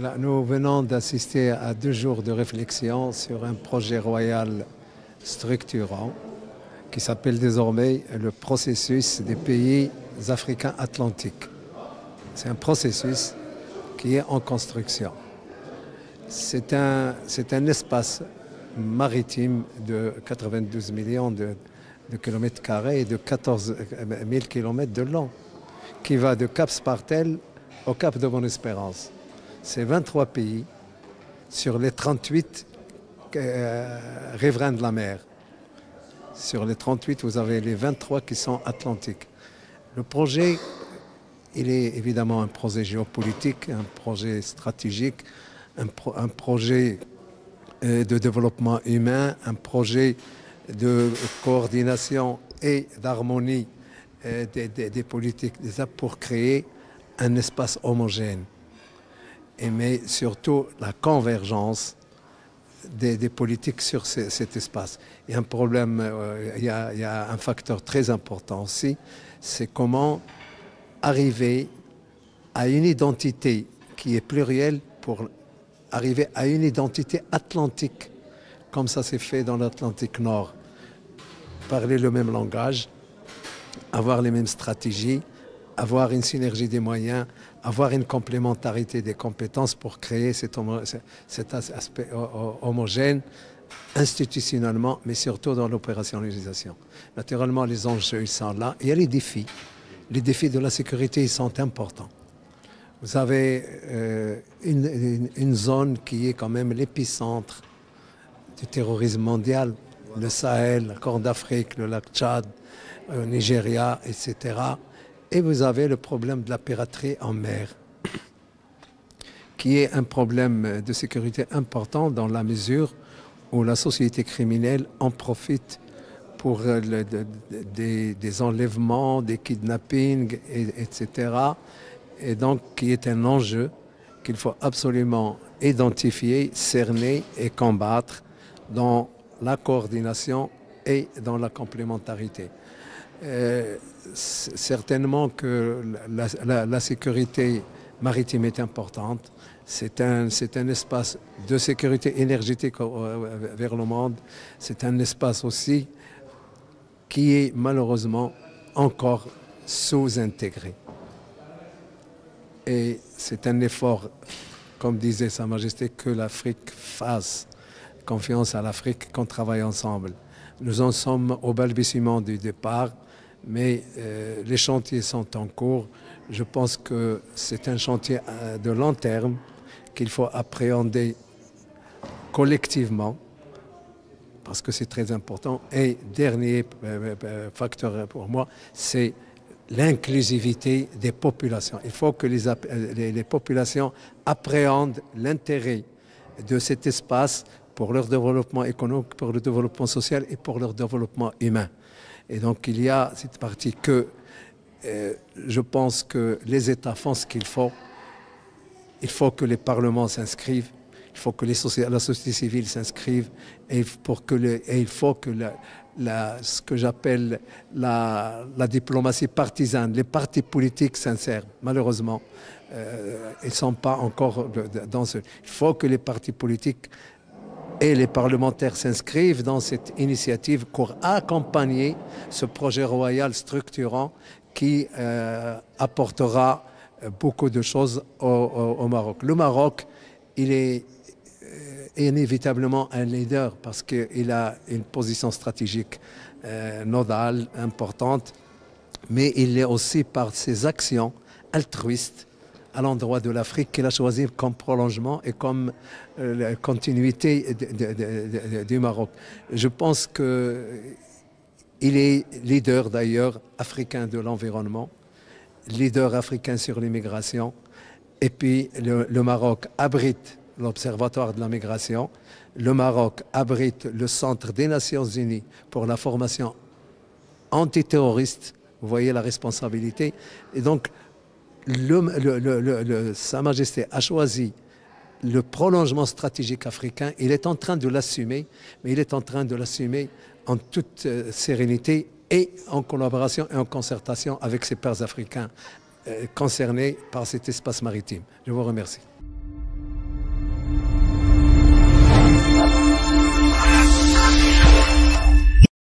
Voilà, nous venons d'assister à 2 jours de réflexion sur un projet royal structurant qui s'appelle désormais le processus des pays africains atlantiques. C'est un processus qui est en construction. C'est un espace maritime de 92 millions de kilomètres carrés et de 14 000 kilomètres de long qui va de Cap Spartel au Cap de Bonne-Espérance. C'est 23 pays sur les 38 riverains de la mer. Sur les 38, vous avez les 23 qui sont atlantiques. Le projet, il est évidemment un projet géopolitique, un projet stratégique, un projet de développement humain, un projet de coordination et d'harmonie des politiques pour créer un espace homogène. Mais surtout la convergence des politiques sur cet espace. Il y a un problème, il y a un facteur très important aussi, c'est comment arriver à une identité qui est plurielle pour arriver à une identité atlantique, comme ça s'est fait dans l'Atlantique Nord. Parler le même langage, avoir les mêmes stratégies, avoir une synergie des moyens, avoir une complémentarité des compétences pour créer cet aspect homogène institutionnellement, mais surtout dans l'opérationnalisation. Naturellement, les enjeux ils sont là. Il y a les défis. Les défis de la sécurité ils sont importants. Vous avez une zone qui est quand même l'épicentre du terrorisme mondial, le Sahel, la Corne d'Afrique, le lac Tchad, le Nigeria, etc. Et vous avez le problème de la piraterie en mer, qui est un problème de sécurité important dans la mesure où la société criminelle en profite pour des enlèvements, des kidnappings, etc. Et donc qui est un enjeu qu'il faut absolument identifier, cerner et combattre dans la coordination et dans la complémentarité. Certainement que la sécurité maritime est importante. C'est un espace de sécurité énergétique vers le monde. C'est un espace aussi qui est malheureusement encore sous-intégré. Et c'est un effort, comme disait Sa Majesté, que l'Afrique fasse confiance à l'Afrique, qu'on travaille ensemble. Nous en sommes au balbutiement du départ, mais les chantiers sont en cours. Je pense que c'est un chantier de long terme qu'il faut appréhender collectivement, parce que c'est très important. Et dernier facteur pour moi, c'est l'inclusivité des populations. Il faut que les populations appréhendent l'intérêt de cet espace pour leur développement économique, pour le développement social et pour leur développement humain. Et donc il y a cette partie que je pense que les États font ce qu'il faut. Il faut que les parlements s'inscrivent, il faut que la société civile s'inscrive et il faut que ce que j'appelle la diplomatie partisane, les partis politiques s'insèrent. Malheureusement, ils ne sont pas encore dans ce... Il faut que les partis politiques et les parlementaires s'inscrivent dans cette initiative pour accompagner ce projet royal structurant qui apportera beaucoup de choses au Maroc. Le Maroc, il est inévitablement un leader parce qu'il a une position stratégique nodale, importante, mais il est aussi par ses actions altruistes à l'endroit de l'Afrique qu'il a choisi comme prolongement et comme continuité du Maroc. Je pense qu'il est leader d'ailleurs africain de l'environnement, leader africain sur l'immigration, et puis le Maroc abrite l'Observatoire de la migration, le Maroc abrite le Centre des Nations Unies pour la formation antiterroriste, vous voyez la responsabilité, et donc Sa Majesté a choisi le prolongement stratégique africain. Il est en train de l'assumer, mais il est en train de l'assumer en toute sérénité et en collaboration et en concertation avec ses pairs africains concernés par cet espace maritime. Je vous remercie.